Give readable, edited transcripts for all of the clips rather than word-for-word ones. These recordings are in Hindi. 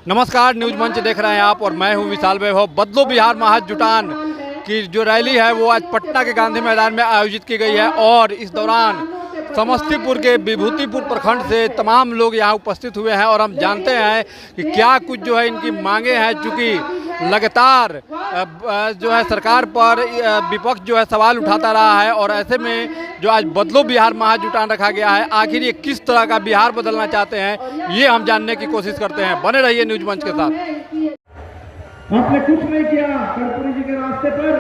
नमस्कार, न्यूज मंच देख रहे हैं आप और मैं हूं विशाल वैभव। बदलो बिहार महाजुटान की जो रैली है वो आज पटना के गांधी मैदान में आयोजित की गई है और इस दौरान समस्तीपुर के विभूतिपुर प्रखंड से तमाम लोग यहां उपस्थित हुए हैं और हम जानते हैं कि क्या कुछ जो है इनकी मांगे हैं। चूँकि लगातार जो है सरकार पर विपक्ष जो है सवाल उठाता रहा है और ऐसे में जो आज बदलो बिहार महाजुटान रखा गया है, आखिर ये किस तरह का बिहार बदलना चाहते हैं ये हम जानने की कोशिश करते हैं। बने रहिए न्यूज मंच के साथ। आपने कुछ नहीं किया कर्पूरी जी के रास्ते पर,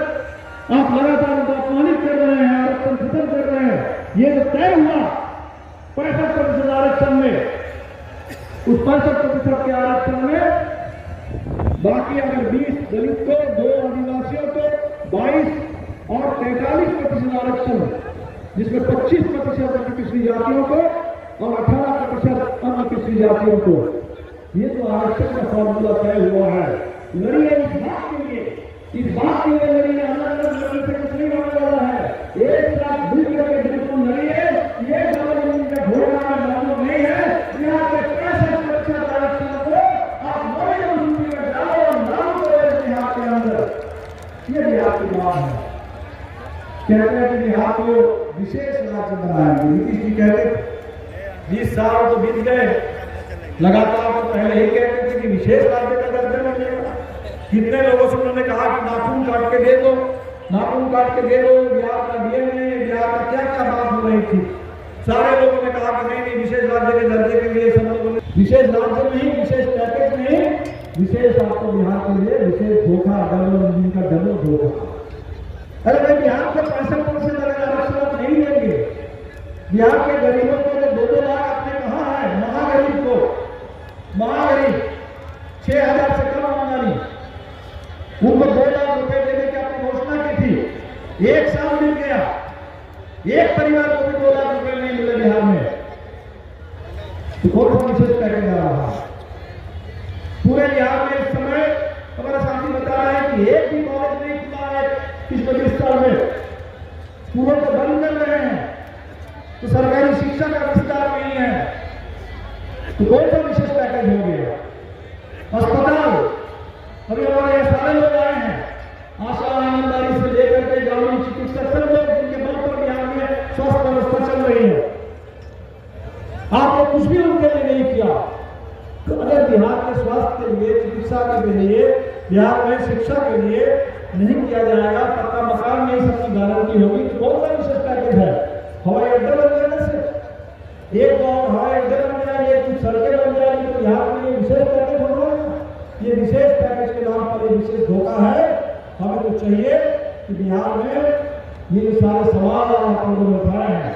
आप लगातार उनको अपमानित कर रहे हैं, आरक्षण खत्म कर रहे हैं। ये तो तय हुआ 65% आरक्षण में, उस 65% के आरक्षण में बाकी अगर 20 दलित को, 2 आदिवासियों को, 22 और 43% आरक्षण, जिसमें 25% अन्य पिछड़ी जातियों को और 18% अन्य पिछड़ी जातियों को, ये तो आरक्षण का फॉर्मूला तय हुआ है। लड़िए इस बात के लिए, इस बात के लिए लड़िए, अलग अलग लड़ने से कुछ नहीं होने वाला है। एक साथ मिलकर के बिल्कुल लड़िए। ये गवर्नमेंट का घोड़ा लागू नहीं है। यहाँ पे 65% आरक्षण को आप नौवीं सूची में डालो और नाम करें बिहार के अंदर। ये बिहार की बात है। कहते हैं कि बिहार को विशेष राज्य बनाएंगे। नीतीश जी कहते 20 साल तो बीत गए, लगातार तो पहले ही कहते थे कि विशेष राज्य का दर्जा मिलेगा। कितने लोगों से उन्होंने कहा कि नाखून काट के दे दो, नाखून काट के दे दो, बिहार का डीएनए, बिहार का क्या क्या बात हो रही थी। सारे लोगों ने कहा कि नहीं, विशेष राज्य के दर्जे के लिए सब लोगों ने विशेष राज्य नहीं, विशेष पैकेज नहीं, विशेष आपको बिहार के लिए विशेष धोखा, डबल धोखा। अरे भाई, बिहार को 65% आरक्षण नहीं देंगे। बिहार के गरीबों को जो 2-2 लाख आपने कहा है, महागरीब को, महागरीब 6,000 से कम आमदनी, उनको 2 लाख रुपए देने की आपने घोषणा की थी। 1 साल मिल गया, एक परिवार को भी 2 लाख रुपए नहीं मिले बिहार में। तो कौन सा विशेष पैकेज आ रहा है? पूरे बिहार में इस समय हमारा साथी बता रहा है कि एक भी कॉलेज नहीं खुला है इस 25 साल में। स्कूलों को बंद कर रहे हैं, तो सरकारी शिक्षा का विस्तार नहीं है। तो कौन सा विशेष पैकेज हो गया? अस्पताल, अभी हमारे यहाँ सारे लोग आए हैं, आशा आंगनबाड़ी से लेकर के ग्रामीण चिकित्सक, सब लोग जिनके बल पर बिहार में स्वास्थ्य व्यवस्था चल रही है। आपने कुछ भी उनके लिए नहीं किया। तो अगर बिहार के स्वास्थ्य के लिए, चिकित्सा के लिए, बिहार में शिक्षा के लिए नहीं किया जाएगा, पक्का मकान नहीं सबकी गारंटी होगी, तो कौन सा विशेष पैकेज है? हवाई अड्डा बन जाने से, एक गाँव हवाई अड्डा बन जाएंगे, कुछ सड़कें बन जाएंगी, तो बिहार के लिए विशेष पैकेज होगा। ये विशेष पैकेज के नाम पर एक विशेष धोखा है। हमें तो चाहिए कि बिहार में ये सारे सवाल आप लोगों ने उठाए हैं,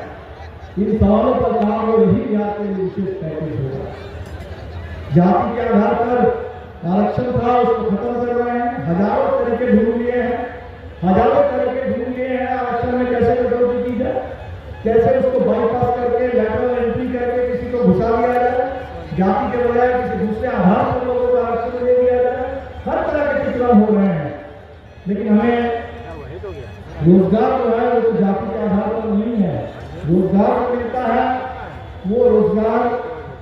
इन सवालों पर काम हो, यही बिहार के लिए विशेष पैकेज होगा। जाति के आधार पर आरक्षण था, उसको खत्म कर रहे हैं। हजारों तरीके ढूंढ लिए हैं, हजारों तरीके ढूंढ लिए हैं आरक्षण में कैसे कटौती की जाए, कैसे उसको बाईपास करके लैटरल एंट्री करके किसी को घुसा दिया जाए, जाति के बजाय किसी दूसरे आधार पर लोगों को आरक्षण दे दिया जाए। हर तरह के चित्रण हो रहे हैं, लेकिन हमें रोजगार जो है वो तो जाति के आधार पर नहीं है। रोजगार जो मिलता है वो रोजगार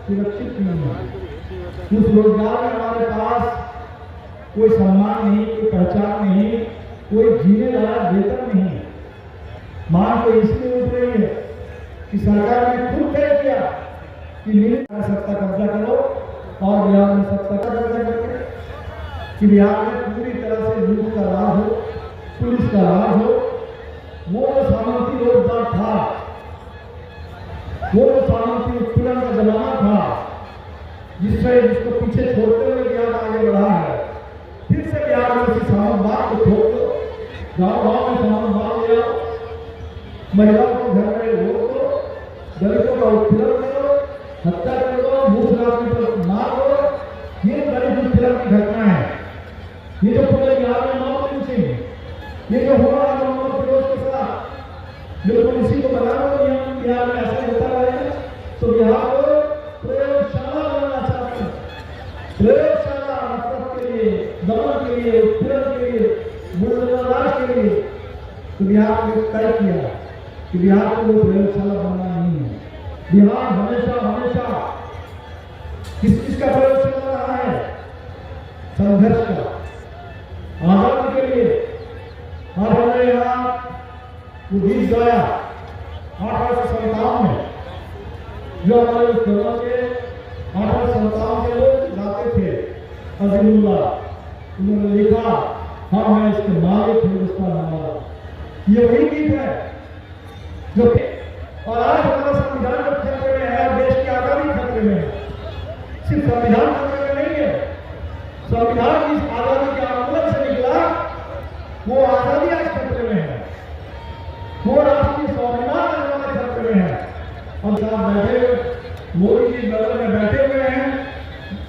सुरक्षित नहीं है। उस रोजगार में हमारे पास कोई सम्मान नहीं, कोई पहचान नहीं, कोई जीने लायक वेतन नहीं। मांग तो इसलिए उठ रही है कि सरकार ने खुद तय किया कि मिलिट्री सत्ता कब्जा करो और बिहार में सत्ता का कब्जा करके, कि बिहार में पूरी तरह से लूट का राज हो, पुलिस का राज हो। वो सामंती रोजगार था, वो सामंती उत्पीड़न का जमाना था, जिसको पीछे छोड़ते हुए बिहार आगे बढ़ा है। फिर से बिहार में सामंतवाद को छोड़ दो, गाँव में सामंतवाद ले आओ, महिलाओं को घर में रोक दो, दलितों का उत्पीड़न करो, हत्या करो, मूसलावटी पर मार दो। ये दलित उत्पीड़न की घटना है। ये जो पूरे बिहार में मौत सिंह, ये जो हो रहा है मोहम्मद फिरोज के साथ, बिल्कुल इसी को बना दो। बिहार में ऐसा होता रहेगा तो बिहार को प्रयोगशाला बनाना चाहते हैं। प्रयोगशाला नफरत के लिए, दमन के लिए, उत्पीड़न के लिए, मुसलमान के लिए। तो बिहार ने तय किया कि बिहार को वो प्रयोगशाला बनना नहीं है। बिहार हमेशा हमेशा किस चीज का प्रयोग चल रहा है? संघर्ष का, आजादी के लिए हमारे यहाँ गीत गाया 1857 में, जो हमारे उस दौरान के 1857 के लोग गाते थे। अजीमुल्लाह उन्होंने लिखा, हम हैं इसके मालिक, हिंदुस्तान हमारा। ये वही गीत है जो, और आज हमारा संविधान जब खतरे में है, देश की आजादी खतरे में है। सिर्फ संविधान खतरे में नहीं है, संविधान की आजादी के आंदोलन से निकला वो आजादी आज खतरे में है, वो राष्ट्रीय स्वाभिमान हमारे खतरे में है। हम साथ बैठे, मोदी जी बगल में बैठे हुए हैं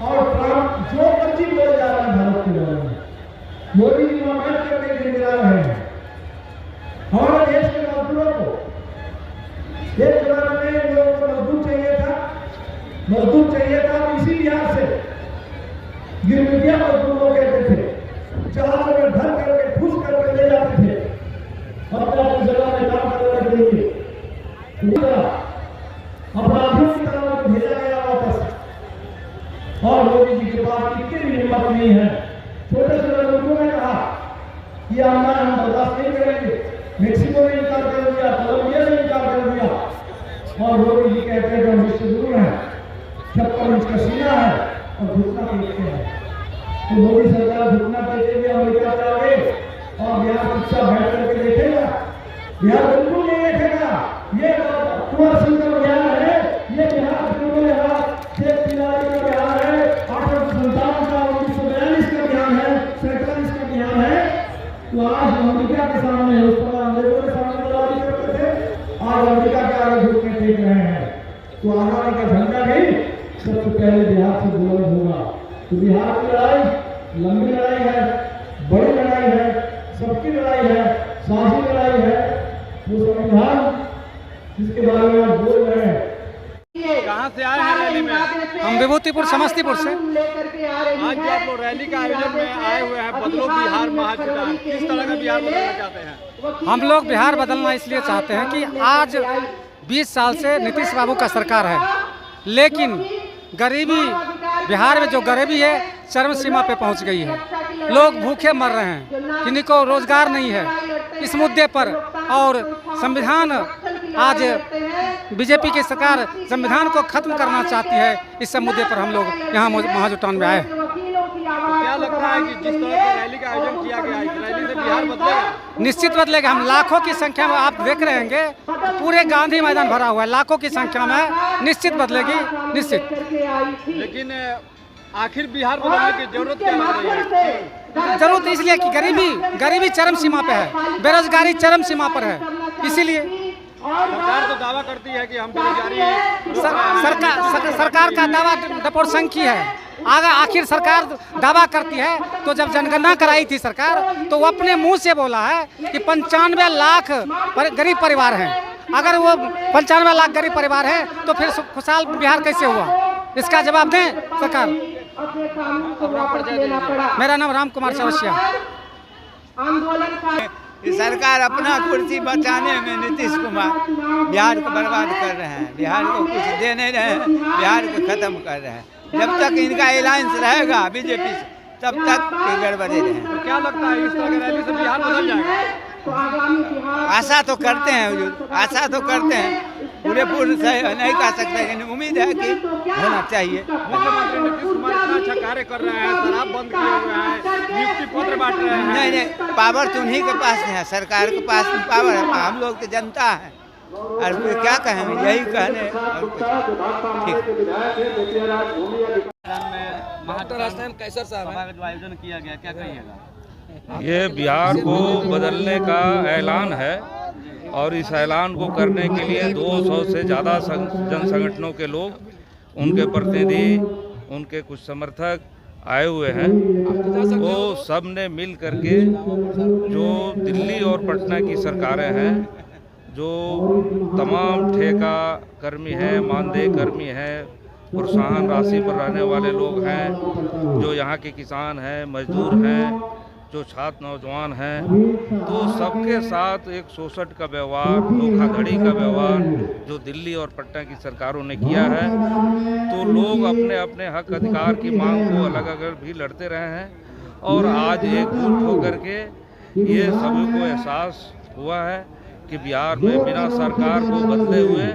और ट्रंप जो मर्जी बोल जा रहे हैं भारत के बारे में, मोदी जी वहां बैठ करके गिरा रहे हैं। हमारे देश के मजदूरों को, एक जमाने में लोगों को मजदूर चाहिए था तो इसी लिहाज से गिरमिटिया मजदूरों कहते थे, चार में भर करके ठूस करके ले जाते थे अपने जगह में काम करने के लिए। अपराधियों की तरह को भेजा गया वापस, और मोदी जी के पास इतनी भी हिम्मत नहीं है। छोटे छोटे लोगों ने कहा कि हम बर्दाश्त नहीं करेंगे, मेक्सिको ने इनकार कर दिया, कोलंबिया ने इनकार कर दिया, और मोदी जी कहते हैं हम विश्व गुरु हैं, 56 इंच का सीना है और घुटना टेकते हैं। तो मोदी सरकार घुटना टेके हुए अमेरिका जाओगे और बिहार शिक्षा बैठ करके देखेगा? बिहार बिल्कुल नहीं देखेगा। ये कुंवर सिंह का बिहार है, ये बिहार शेख तिवारी का बिहार है, 1857 का 1942 का बिहार है, 47 का बिहार है। तो आज अमेरिका के सामने, उस समय अंग्रेजों के सामने लड़ाई करते थे, आज अमेरिका के आगे घुटने टेक रहे हैं। तो आजादी का झंडा भी सबसे पहले बिहार से बुलंद होगा। तो बिहार की लड़ाई लंबी लड़ाई है, बड़ी लड़ाई है, सबकी लड़ाई है, साझी लड़ाई है। वो संविधान जिसके बारे में आप बोल रहे हैं, कहाँ से आए हैं रैली में? हम विभूतिपुर समस्तीपुर से। आज जो आप लोग रैली का आयोजन में आए हुए हैं, बदलो बिहार महाजुटान, किस तरह का बिहार बदलना चाहते हैं? हम लोग बिहार बदलना इसलिए चाहते हैं कि आज 20 साल से नीतीश बाबू का सरकार है, लेकिन गरीबी, बिहार में जो गरीबी है चरम सीमा पे पहुंच गई है। लोग भूखे मर रहे हैं, किन्हीं को रोजगार नहीं है। इस मुद्दे पर और संविधान, आज बीजेपी की सरकार संविधान को खत्म करना चाहती है। इस सब मुद्दे पर हम लोग यहाँ महाजुटान में आए। क्या लगता है कि जिस तरह से रैली का आयोजन किया गया, इस रैली से बिहार बदलेगा? निश्चित बदलेगा। हम लाखों की संख्या में, आप देख रहे होंगे पूरे गांधी मैदान भरा हुआ है, लाखों की संख्या में निश्चित बदलेगी, निश्चित। लेकिन आखिर बिहार बदलने की जरूरत क्या लग रही है? जरूरत इसलिए कि गरीबी चरम सीमा पे है, बेरोजगारी चरम सीमा पर है, इसीलिए सरकार तो दावा करती है कि हम बेरोजगारी, सरकार का दावा डपोरसंखी है। आखिर सरकार दावा करती है तो जब जनगणना कराई थी सरकार, तो वो अपने मुंह से बोला है कि 95 लाख गरीब परिवार हैं। अगर वो 95 लाख गरीब परिवार हैं तो फिर खुशहाल बिहार कैसे हुआ? इसका जवाब दें सरकार। मेरा नाम राम कुमार चौरसिया। सरकार अपना कुर्सी बचाने में नीतीश कुमार बिहार को बर्बाद कर रहे हैं, बिहार को कुछ दे नहीं रहे हैं, बिहार को खत्म कर रहे हैं। जब तक इनका अलायंस रहेगा बीजेपी से, तब तक ये गड़बड़े रहे। तो क्या लगता है इस तरह की रैली से बिहार बदल जाएगा? आशा तो करते हैं, आशा तो करते हैं, पूर्ण से नहीं कह सकते, लेकिन उम्मीद है कि होना चाहिए। मुख्यमंत्री नीतीश कुमार इतना अच्छा कार्य कर रहे हैं, शराब बंद किए हुए हैं, नियुक्ति पत्र बांट रहे हैं। नहीं, पावर तो उन्हीं के पास है, सरकार के पास पावर है, हम लोग तो जनता है। और फिर क्या कहें, यही कहने। कैसर साहब आयोजन किया गया, क्या कहिएगा? ये बिहार को बदलने का ऐलान है और इस ऐलान को करने के लिए 200 से ज़्यादा जन संगठनों के लोग, उनके प्रतिनिधि, उनके कुछ समर्थक आए हुए हैं। वो सब ने मिल करके जो दिल्ली और पटना की सरकारें हैं, जो तमाम ठेका कर्मी हैं, मानदेय कर्मी हैं, प्रोत्साहन राशि पर रहने वाले लोग हैं, जो यहाँ के किसान हैं, मजदूर हैं, जो छात्र नौजवान हैं, तो सबके साथ एक शोषण का व्यवहार, धोखाधड़ी का व्यवहार जो दिल्ली और पटना की सरकारों ने किया है, तो लोग अपने अपने हक अधिकार की मांग को अलग अलग भी लड़ते रहे हैं। और आज एकजुट होकर के ये सभी को एहसास हुआ है कि बिहार में बिना सरकार को बदले हुए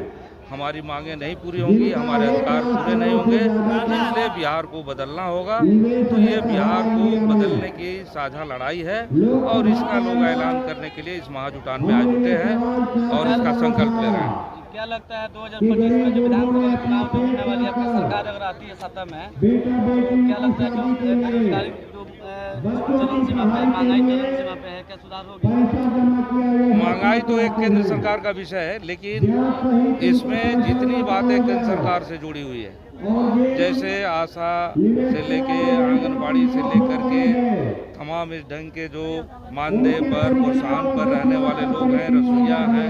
हमारी मांगें नहीं पूरी होंगी, हमारे अधिकार पूरे नहीं होंगे, इसलिए बिहार को बदलना होगा। तो ये बिहार को बदलने की साझा लड़ाई है और इसका लोग ऐलान करने के लिए इस महाजुटान में आज जुटे हैं और इसका संकल्प ले रहे हैं। क्या लगता है 2025 में जो विधानसभा चुनाव जो होने वाली आपकी सरकार अगर आती है सत्ता में, तो क्या लगता है जो बेरोजगारी जो चरम सीमा पे, महंगाई चरम सीमा पे है, क्या सुधार होगी? महंगाई तो एक केंद्र सरकार का विषय है, लेकिन इसमें जितनी बातें केंद्र सरकार से जुड़ी हुई है, जैसे आशा से लेके आंगनबाड़ी से लेकर के तमाम इस ढंग के जो मानदेय पर प्रोत्साहन पर रहने वाले लोग हैं, रसोइया हैं,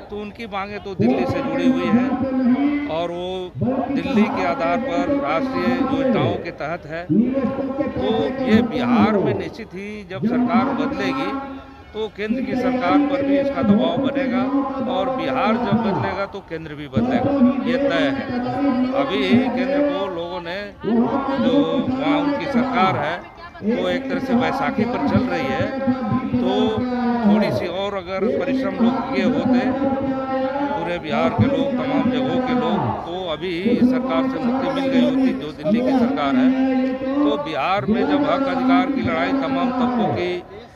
तो उनकी मांगें तो दिल्ली से जुड़ी हुई हैं और वो दिल्ली के आधार पर राष्ट्रीय योजनाओं के तहत है। तो ये बिहार में निश्चित ही जब सरकार बदलेगी तो केंद्र की सरकार पर भी इसका दबाव बनेगा और बिहार जब बदलेगा तो केंद्र भी बदलेगा, ये तय है। अभी केंद्र को लोगों ने जो वहाँ उनकी सरकार है वो एक तरह से बैसाखी पर चल रही है, तो थोड़ी सी और अगर परिश्रम लोग किए होते पूरे बिहार के लोग, तमाम जगहों के लोग, तो अभी इस सरकार से मुक्ति मिल गई होती जो दिल्ली की सरकार है। तो बिहार में जब हक अधिकार की लड़ाई तमाम तबकों की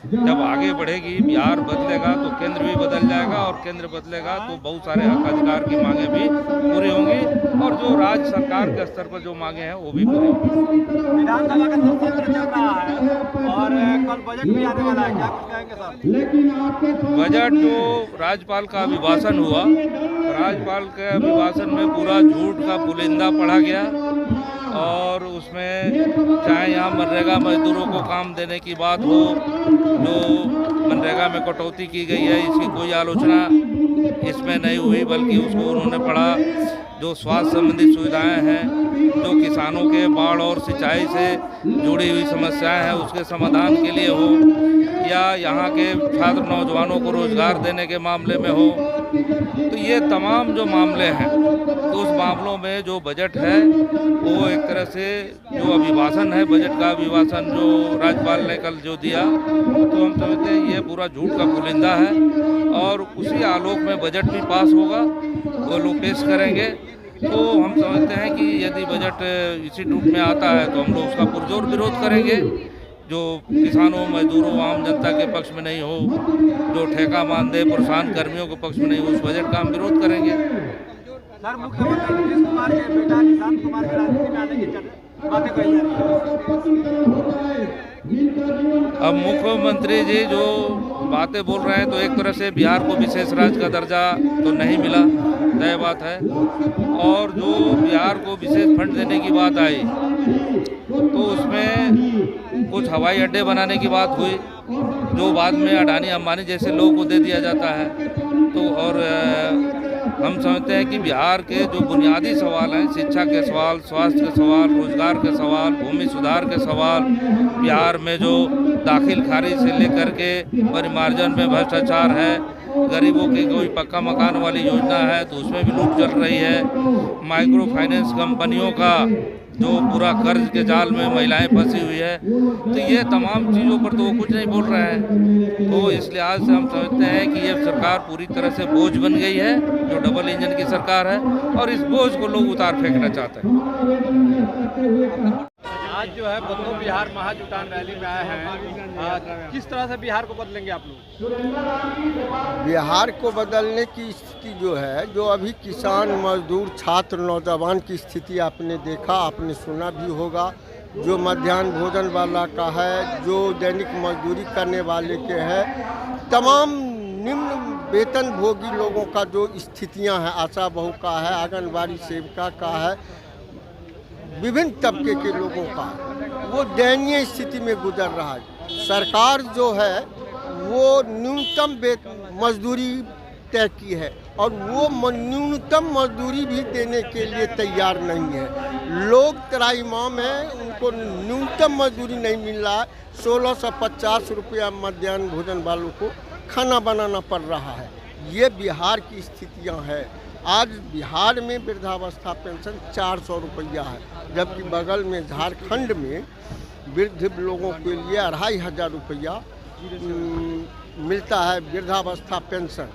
जब आगे बढ़ेगी, बिहार बदलेगा तो केंद्र भी बदल जाएगा और केंद्र बदलेगा तो बहुत सारे हक अधिकार की मांगें भी पूरी होंगी और जो राज्य सरकार के स्तर पर जो मांगे हैं वो भी पूरी होंगी। विधानसभा का सत्र चल रहा है और कल बजट भी आने वाला है, क्या कुछ कहेंगे सर? बजट तो राज्यपाल का अभिभाषण हुआ, राज्यपाल के अभिभाषण में पूरा झूठ का पुलिंदा पढ़ा गया और उसमें चाहे यहाँ मनरेगा मजदूरों को काम देने की बात हो, जो मनरेगा में कटौती की गई है इसकी कोई आलोचना इसमें नहीं हुई, बल्कि उसको उन्होंने पढ़ा जो स्वास्थ्य संबंधी सुविधाएं हैं, जो किसानों के बाढ़ और सिंचाई से जुड़ी हुई समस्याएं हैं उसके समाधान के लिए हो, या यहाँ के छात्र नौजवानों को रोजगार देने के मामले में हो, तो ये तमाम जो मामले हैं तो उस मामलों में जो बजट है वो एक तरह से जो अभिभाषण है, बजट का अभिभाषण जो राज्यपाल ने कल जो दिया, तो हम समझते हैं ये पूरा झूठ का पुलिंदा है और उसी आलोक में बजट भी पास होगा, वो लोग पेश करेंगे। तो हम समझते हैं कि यदि बजट इसी रूप में आता है तो हम लोग उसका पुरजोर विरोध करेंगे, जो किसानों, मजदूरों, आम जनता के पक्ष में नहीं हो, जो ठेका मानदेय प्रोत्साहन कर्मियों के पक्ष में नहीं हो, उस बजट का हम विरोध करेंगे। सर, मुख्यमंत्री नीतीश कुमार के बेटा निशांत कुमार के राजनीति में आने की बातें कही जा रही है। अब मुख्यमंत्री जी जो बातें बोल रहे हैं तो एक तरह से बिहार को विशेष राज्य का दर्जा तो नहीं मिला, तय बात है, और जो बिहार को विशेष फंड देने की बात आई तो उसमें कुछ हवाई अड्डे बनाने की बात हुई जो बाद में अडानी अंबानी जैसे लोगों को दे दिया जाता है। तो और हम समझते हैं कि बिहार के जो बुनियादी सवाल हैं, शिक्षा के सवाल, स्वास्थ्य के सवाल, रोजगार के सवाल, भूमि सुधार के सवाल, बिहार में जो दाखिल खारिज से लेकर के परिमार्जन में भ्रष्टाचार है, गरीबों की कोई पक्का मकान वाली योजना है तो उसमें भी लूट चल रही है, माइक्रो फाइनेंस कंपनियों का जो पूरा कर्ज के जाल में महिलाएं फंसी हुई है, तो ये तमाम चीज़ों पर तो वो कुछ नहीं बोल रहे हैं। तो इस लिहाज से हम समझते हैं कि ये सरकार पूरी तरह से बोझ बन गई है, जो डबल इंजन की सरकार है, और इस बोझ को लोग उतार फेंकना चाहते हैं। आज जो है बदलो बिहार महाजुटान रैली में आए हैं, किस तरह से बिहार को बदलेंगे आप लोग? बिहार को बदलने की स्थिति जो है, जो अभी किसान, मजदूर, छात्र, नौजवान की स्थिति आपने देखा, आपने सुना भी होगा, जो मध्याह्न भोजन वाला का है, जो दैनिक मजदूरी करने वाले के है, तमाम निम्न वेतन भोगी लोगों का जो स्थितियां हैं, आशा बहू का है, आंगनबाड़ी सेविका का है, विभिन्न तबके के लोगों का वो दयनीय स्थिति में गुजर रहा है। सरकार जो है वो न्यूनतम मजदूरी तय की है, और वो न्यूनतम मजदूरी भी देने के लिए तैयार नहीं है। लोग त्राईमाम में उनको न्यूनतम मजदूरी नहीं मिल रहा है। 1650 रुपया मध्याह्न भोजन वालों को खाना बनाना पड़ रहा है। ये बिहार की स्थितियां हैं। आज बिहार में वृद्धावस्था पेंशन 400 रुपया है, जबकि बगल में झारखंड में वृद्ध लोगों के लिए 2500 रुपया मिलता है वृद्धावस्था पेंशन।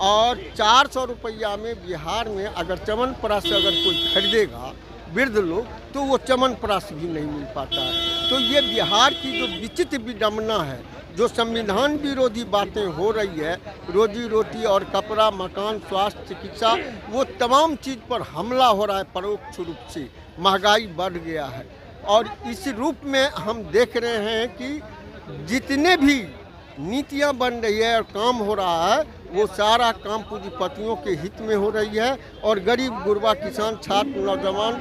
और 400 रुपया में बिहार में अगर च्यवनप्राश अगर कोई खरीदेगा वृद्ध लोग, तो वो च्यवनप्राश भी नहीं मिल पाता है। तो ये बिहार की जो विचित्र विडंबना है, जो संविधान विरोधी बातें हो रही है, रोजी रोटी और कपड़ा, मकान, स्वास्थ्य, चिकित्सा, वो तमाम चीज़ पर हमला हो रहा है परोक्ष रूप से। महंगाई बढ़ गया है और इस रूप में हम देख रहे हैं कि जितने भी नीतियां बन रही है और काम हो रहा है, वो सारा काम पूंजीपतियों के हित में हो रही है और गरीब गुरबा, किसान, छात्र, नौजवान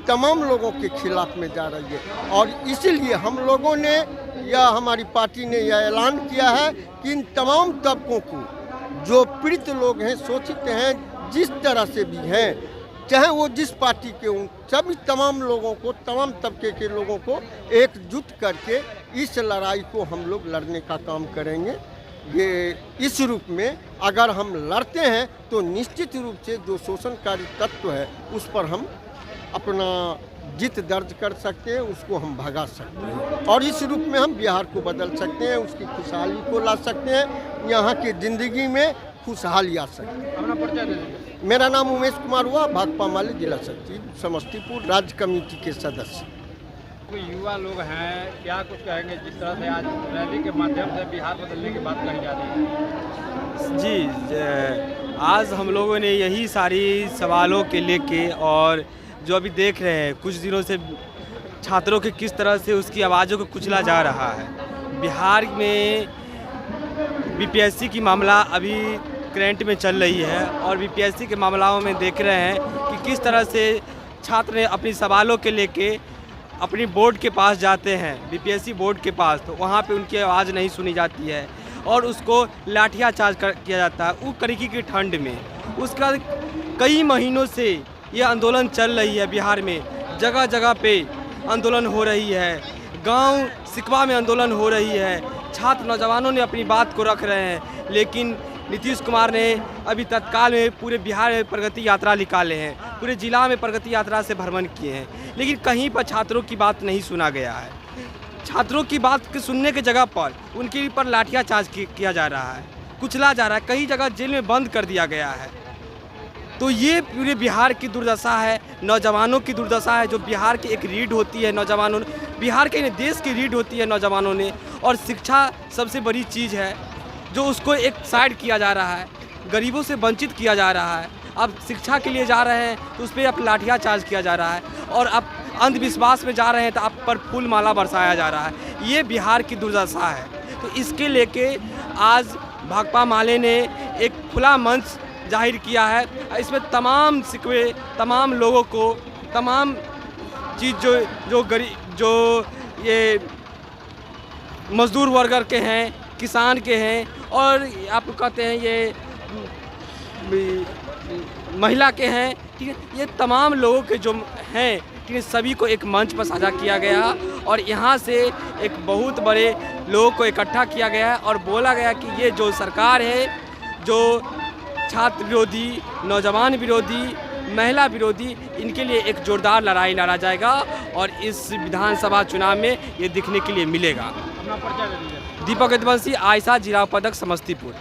तमाम लोगों के खिलाफ में जा रही है। और इसीलिए हम लोगों ने या हमारी पार्टी ने यह ऐलान किया है कि इन तमाम तबकों को, जो पीड़ित लोग हैं, शोषित हैं, जिस तरह से भी हैं, चाहे वो जिस पार्टी के हों, सभी तमाम लोगों को, तमाम तबके के लोगों को एकजुट करके इस लड़ाई को हम लोग लड़ने का काम करेंगे। ये इस रूप में अगर हम लड़ते हैं तो निश्चित रूप से जो शोषणकारी तत्व है उस पर हम अपना जीत दर्ज कर सकते हैं, उसको हम भगा सकते हैं और इस रूप में हम बिहार को बदल सकते हैं, उसकी खुशहाली को ला सकते हैं, यहाँ की ज़िंदगी में खुशहाली आ सकती है। अपना परिचय दे दीजिए। मेरा नाम उमेश कुमार हुआ, भाकपा माले जिला सचिव, समस्तीपुर राज्य कमेटी के सदस्य। कोई युवा लोग हैं, क्या कुछ कहेंगे जिस तरह से आज रैली के माध्यम से बिहार बदलने की बात कही जा रही है? जी, आज हम लोगों ने यही सारी सवालों के लेके, और जो अभी देख रहे हैं कुछ दिनों से छात्रों के किस तरह से उसकी आवाज़ों को कुचला जा रहा है। बिहार में बीपीएससी की मामला अभी करंट में चल रही है और बीपीएससी के मामलों में देख रहे हैं कि किस तरह से छात्र अपनी सवालों के लेके अपनी बोर्ड के पास जाते हैं, बीपीएससी बोर्ड के पास, तो वहाँ पे उनकी आवाज़ नहीं सुनी जाती है और उसको लाठियाचार्ज किया जाता है वो कड़की की ठंड में। उसका कई महीनों से ये आंदोलन चल रही है। बिहार में जगह जगह पे आंदोलन हो रही है, गांव सिकवा में आंदोलन हो रही है, छात्र नौजवानों ने अपनी बात को रख रहे हैं, लेकिन नीतीश कुमार ने अभी तत्काल में पूरे बिहार में प्रगति यात्रा निकाले हैं, पूरे जिला में प्रगति यात्रा से भ्रमण किए हैं, लेकिन कहीं पर छात्रों की बात नहीं सुना गया है। छात्रों की बात के सुनने की जगह पर उनके ऊपर लाठियाचार्ज किया जा रहा है, कुचला जा रहा है, कई जगह जेल में बंद कर दिया गया है। तो ये पूरे बिहार की दुर्दशा है, नौजवानों की दुर्दशा है। जो बिहार की एक रीढ़ होती है नौजवानों ने, बिहार के देश की रीढ़ होती है नौजवानों ने, और शिक्षा सबसे बड़ी चीज़ है जो उसको एक साइड किया जा रहा है, गरीबों से वंचित किया जा रहा है। अब शिक्षा के लिए जा रहे हैं तो उस पर अब लाठियाचार्ज किया जा रहा है, और अब अंधविश्वास में जा रहे हैं तो आप पर फूल माला बरसाया जा रहा है। ये बिहार की दुर्दशा है। तो इसके लेके आज भाकपा माले ने एक खुला मंच जाहिर किया है। इसमें तमाम शिकवे, तमाम लोगों को, तमाम चीज़ जो गरीब, जो ये मजदूर वर्ग के हैं, किसान के हैं, और आप कहते हैं ये महिला के हैं, ठीक है, ये तमाम लोगों के जो हैं, ठीक है, सभी को एक मंच पर साझा किया गया और यहाँ से एक बहुत बड़े लोगों को इकट्ठा किया गया है और बोला गया कि ये जो सरकार है, जो छात्र विरोधी, नौजवान विरोधी, महिला विरोधी, इनके लिए एक जोरदार लड़ाई लड़ा जाएगा और इस विधानसभा चुनाव में ये दिखने के लिए मिलेगा। अपना परिचय दे दीजिए। दीपक यदुवंशी, आयशा, जिला पदक, समस्तीपुर।